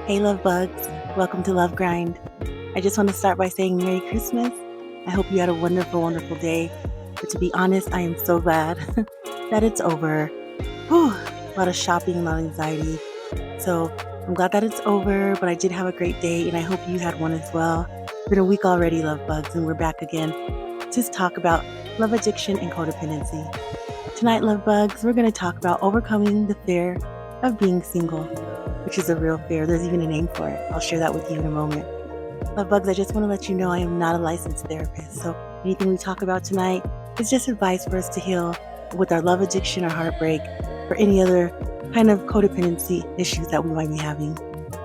Hey, love bugs. Welcome to Love Grind. I just want to start by saying Merry Christmas. I hope you had a wonderful, wonderful day. But to be honest, I am so glad that it's over. Whew, a lot of shopping, a lot of anxiety. So I'm glad that it's over, but I did have a great day, and I hope you had one as well. It's been a week already, love bugs, and we're back again to talk about love addiction and codependency. Tonight, love bugs, we're going to talk about overcoming the fear of being single, which is a real fear. There's even a name for it. I'll share that with you in a moment. Love bugs, I just want to let you know I am not a licensed therapist, so anything we talk about tonight is just advice for us to heal with our love addiction or heartbreak or any other kind of codependency issues that we might be having.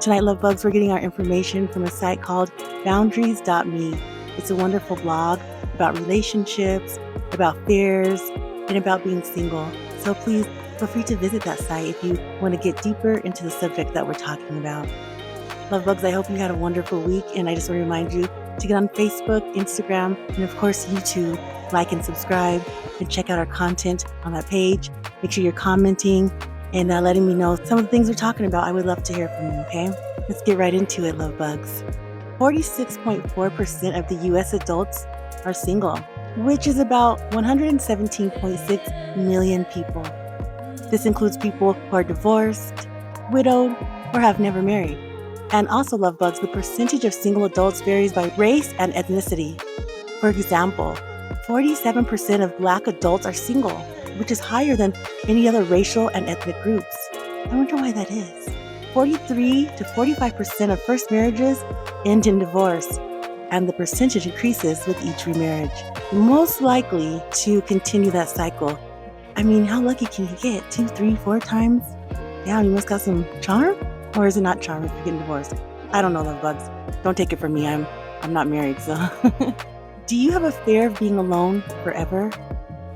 Tonight, love bugs, we're getting our information from a site called boundaries.me. It's a wonderful blog about relationships, about fears, and about being single. So please feel free to visit that site if you want to get deeper into the subject that we're talking about. Love bugs, I hope you had a wonderful week, and I just want to remind you to get on Facebook, Instagram, and of course YouTube, like and subscribe, and check out our content on that page. Make sure you're commenting and letting me know some of the things we're talking about. I would love to hear from you, okay? Let's get right into it, love bugs. 46.4% of the U.S. adults are single, which is about 117.6 million people. This includes people who are divorced, widowed, or have never married. And also, love bugs, the percentage of single adults varies by race and ethnicity. For example, 47% of Black adults are single, which is higher than any other racial and ethnic groups. I wonder why that is. 43 to 45% of first marriages end in divorce, and the percentage increases with each remarriage. Most likely to continue that cycle. I mean, how lucky can you get? 2, 3, 4 times? Yeah, you must got some charm? Or is it not charm if you're getting divorced? I don't know, love bugs. Don't take it from me. I'm not married, so. Do you have a fear of being alone forever?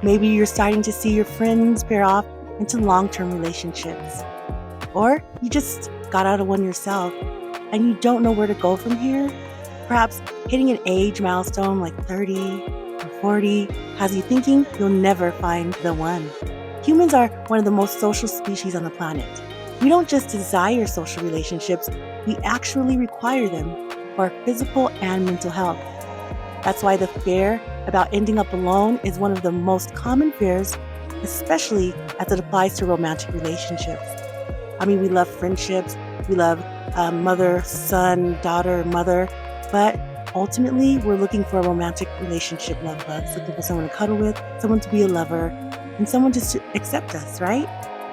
Maybe you're starting to see your friends pair off into long-term relationships. Or you just got out of one yourself and you don't know where to go from here. Perhaps hitting an age milestone like 30 or 40 has you thinking you'll never find the one. Humans are one of the most social species on the planet. We don't just desire social relationships, we actually require them for our physical and mental health. That's why the fear about ending up alone is one of the most common fears, especially as it applies to romantic relationships. I mean, we love friendships, we love mother, son, daughter, mother, but ultimately we're looking for a romantic relationship, love bugs, looking for someone to cuddle with, someone to be a lover, and someone just to accept us, right?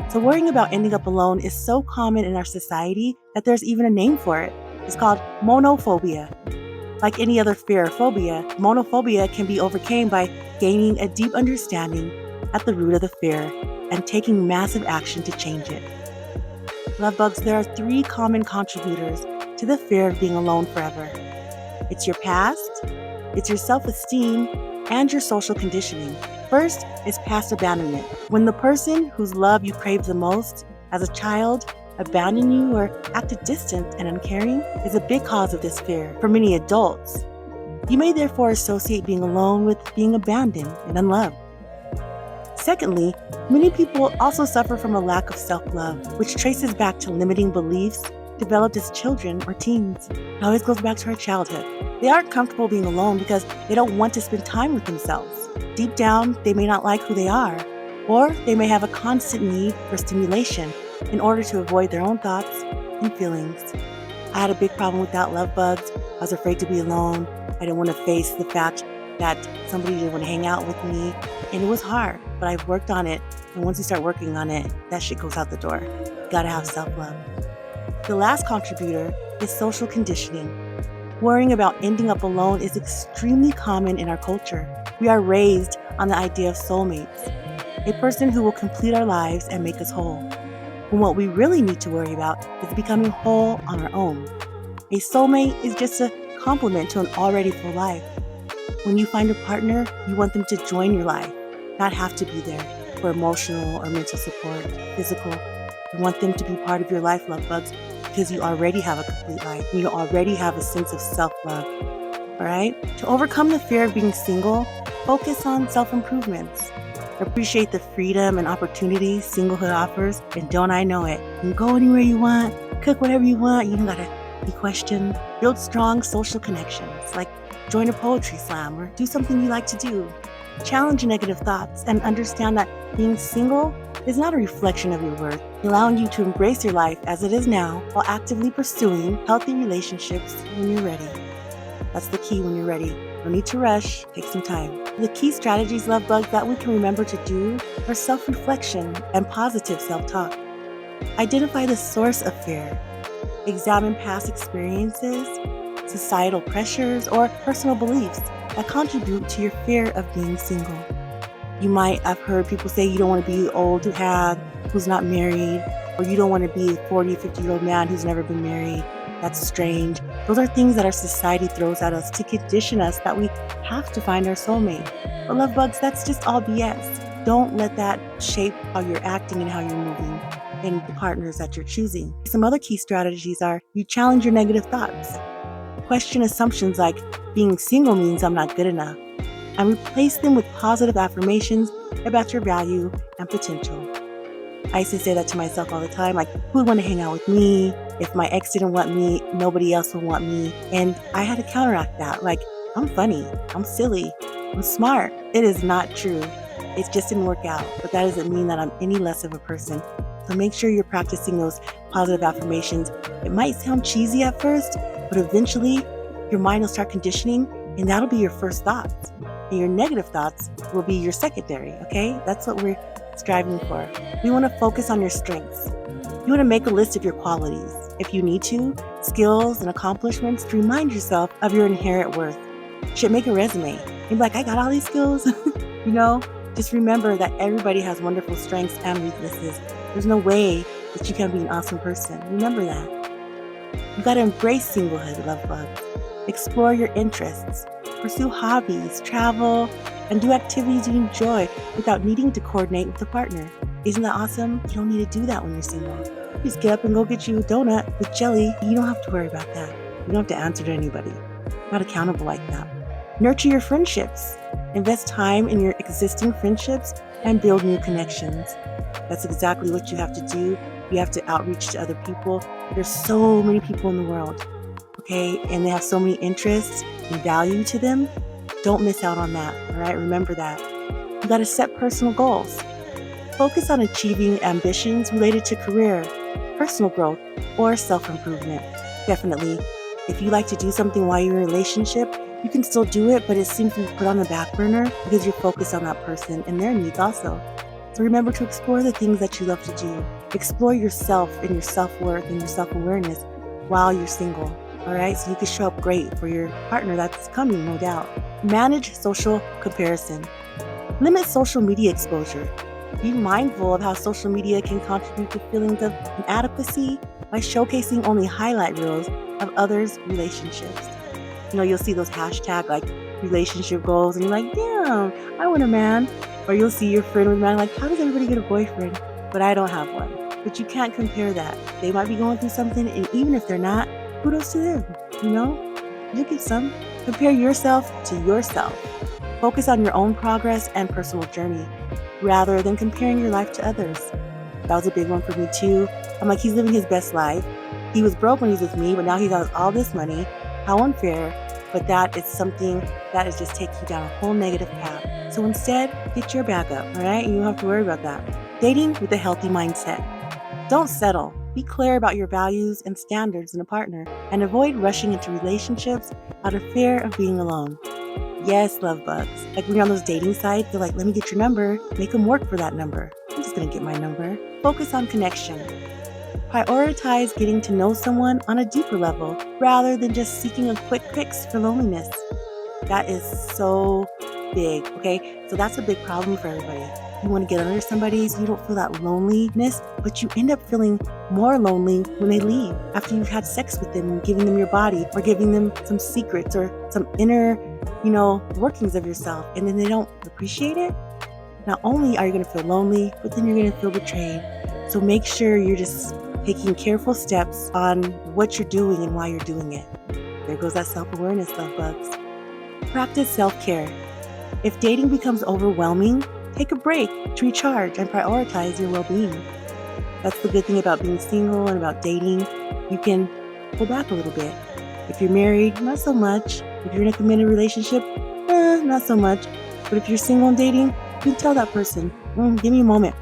So worrying about ending up alone is so common in our society that there's even a name for it. It's called monophobia. Like any other fear or phobia, monophobia can be overcome by gaining a deep understanding at the root of the fear and taking massive action to change it. Love bugs, there are 3 common contributors to the fear of being alone forever. It's your past, it's your self-esteem, and your social conditioning. First is past abandonment. When the person whose love you crave the most as a child abandoned you or acted distant and uncaring is a big cause of this fear for many adults. You may therefore associate being alone with being abandoned and unloved. Secondly, many people also suffer from a lack of self-love, which traces back to limiting beliefs developed as children or teens. It always goes back to our childhood. They aren't comfortable being alone because they don't want to spend time with themselves. Deep down, they may not like who they are, or they may have a constant need for stimulation in order to avoid their own thoughts and feelings. I had a big problem with that, love bugs. I was afraid to be alone. I didn't want to face the fact that somebody didn't want to hang out with me, and it was hard, but I've worked on it, and once you start working on it, that shit goes out the door. You gotta have self-love. The last contributor is social conditioning. Worrying about ending up alone is extremely common in our culture. We are raised on the idea of soulmates, a person who will complete our lives and make us whole. When what we really need to worry about is becoming whole on our own. A soulmate is just a complement to an already full life. When you find a partner, you want them to join your life, not have to be there for emotional or mental support, physical. You want them to be part of your life, love bugs, because you already have a complete life and you already have a sense of self-love. All right? To overcome the fear of being single, focus on self-improvements. Appreciate the freedom and opportunities singlehood offers, and don't I know it? You can go anywhere you want, Cook whatever you want. You don't gotta be questioned. Build strong social connections, like join a poetry slam or do something you like to do. Challenge negative thoughts and understand that being single is not a reflection of your worth, allowing you to embrace your life as it is now while actively pursuing healthy relationships when you're ready. That's the key when you're ready. No need to rush, take some time. The key strategies, love bugs, that we can remember to do are self-reflection and positive self-talk. Identify the source of fear. Examine past experiences, societal pressures, or personal beliefs that contribute to your fear of being single. You might have heard people say you don't want to be old to have, who's not married, or you don't want to be a 40, 50-year-old man who's never been married. That's strange. Those are things that our society throws at us to condition us that we have to find our soulmate. But love bugs, that's just all BS. Don't let that shape how you're acting and how you're moving and the partners that you're choosing. Some other key strategies are you challenge your negative thoughts. Question assumptions like being single means I'm not good enough, and replace them with positive affirmations about your value and potential. I used to say that to myself all the time, like, who would want to hang out with me? If my ex didn't want me, nobody else would want me. And I had to counteract that. Like, I'm funny, I'm silly, I'm smart. It is not true. It just didn't work out, but that doesn't mean that I'm any less of a person. So make sure you're practicing those positive affirmations. It might sound cheesy at first, but eventually your mind will start conditioning, and that'll be your first thoughts. And your negative thoughts will be your secondary, okay? That's what we're striving for. We want to focus on your strengths. You want to make a list of your qualities, if you need to, skills and accomplishments to remind yourself of your inherent worth. You should make a resume. You'd be like, I got all these skills. Just remember that everybody has wonderful strengths and weaknesses. There's no way that you can be an awesome person. Remember that. You got to embrace singlehood, love bugs. Explore your interests. Pursue hobbies, travel, and do activities you enjoy without needing to coordinate with a partner. Isn't that awesome? You don't need to do that when you're single. You just get up and go get you a donut with jelly. You don't have to worry about that. You don't have to answer to anybody. You're not accountable like that. Nurture your friendships. Invest time in your existing friendships and build new connections. That's exactly what you have to do. You have to outreach to other people. There's so many people in the world, okay? And they have so many interests and value to them. Don't miss out on that, all right? Remember that. You got to set personal goals. Focus on achieving ambitions related to career, personal growth, or self-improvement. Definitely. If you like to do something while you're in a relationship, you can still do it, but it seems to be put on the back burner because you're focused on that person and their needs also. So remember to explore the things that you love to do. Explore yourself and your self-worth and your self-awareness while you're single, all right? So you can show up great for your partner that's coming, no doubt. Manage social comparison. Limit social media exposure. Be mindful of how social media can contribute to feelings of inadequacy by showcasing only highlight reels of others' relationships. You'll see those hashtag like relationship goals and you're like, damn, I want a man. Or you'll see your friend with a man like, how does everybody get a boyfriend? But I don't have one. But you can't compare that. They might be going through something, and even if they're not, kudos to them, You get some. Compare yourself to yourself. Focus on your own progress and personal journey rather than comparing your life to others. That was a big one for me too. I'm like, he's living his best life. He was broke when he was with me, but now he got all this money. How unfair. But that is something that is just taking you down a whole negative path. So instead, get your bag up, all right? You don't have to worry about that. Dating with a healthy mindset. Don't settle. Be clear about your values and standards in a partner and avoid rushing into relationships out of fear of being alone. Yes, love bugs. Like when you're on those dating sites, they're like, let me get your number. Make them work for that number. I'm just going to get my number. Focus on connection. Prioritize getting to know someone on a deeper level rather than just seeking a quick fix for loneliness. That is so big, okay? So that's a big problem for everybody. You want to get under somebody so you don't feel that loneliness, but you end up feeling more lonely when they leave after you've had sex with them and giving them your body or giving them some secrets or some inner, workings of yourself, and then they don't appreciate it. Not only are you going to feel lonely, but then you're going to feel betrayed. So make sure you're just taking careful steps on what you're doing and why you're doing it. There goes that self-awareness, love bugs. Practice self-care. If dating becomes overwhelming, take a break to recharge and prioritize your well-being. That's the good thing about being single and about dating. you can pull back a little bit. If you're married, not so much. If you're in a committed relationship, not so much. But if you're single and dating, you can tell that person, give me a moment.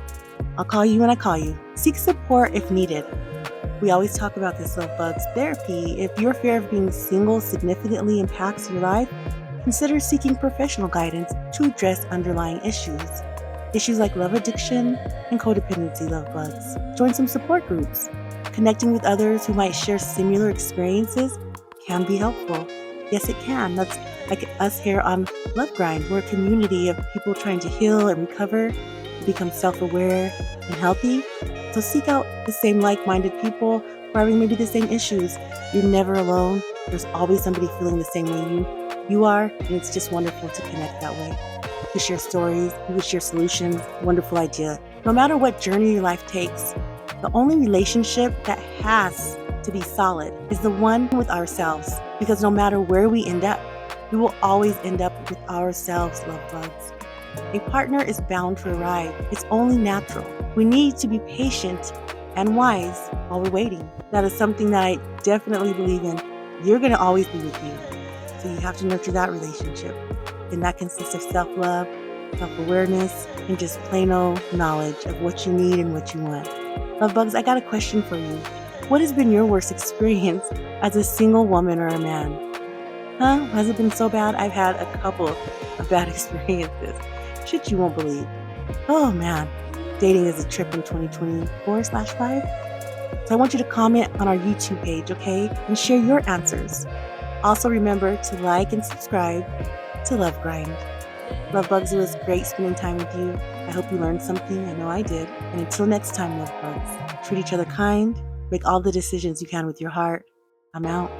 I'll call you when I call you. Seek support if needed. We always talk about this, love bugs. Therapy. If your fear of being single significantly impacts your life, consider seeking professional guidance to address underlying issues. Issues like love addiction and codependency, love bugs. Join some support groups. Connecting with others who might share similar experiences can be helpful. Yes, it can. That's like us here on Love Grind. We're a community of people trying to heal and recover, to become self-aware and healthy. So seek out the same like-minded people who are having maybe the same issues. You're never alone. There's always somebody feeling the same way you are, and it's just wonderful to connect that way. To share stories, you would share solutions. Wonderful idea. No matter what journey your life takes, the only relationship that has to be solid is the one with ourselves. Because no matter where we end up, we will always end up with ourselves, love bugs. A partner is bound for a ride. It's only natural. We need to be patient and wise while we're waiting. That is something that I definitely believe in. You're going to always be with you. So you have to nurture that relationship. And that consists of self-love, self-awareness, and just plain old knowledge of what you need and what you want. Love bugs, I got a question for you. What has been your worst experience as a single woman or a man? Has it been so bad? I've had a couple of bad experiences. Shit you won't believe. Oh man, dating is a trip in 2024/5. So I want you to comment on our YouTube page, okay? And share your answers. Also remember to like and subscribe to Love Grind. Love bugs, it was great spending time with you. I hope you learned something. I know I did. And until next time, love bugs, treat each other kind. Make all the decisions you can with your heart. I'm out.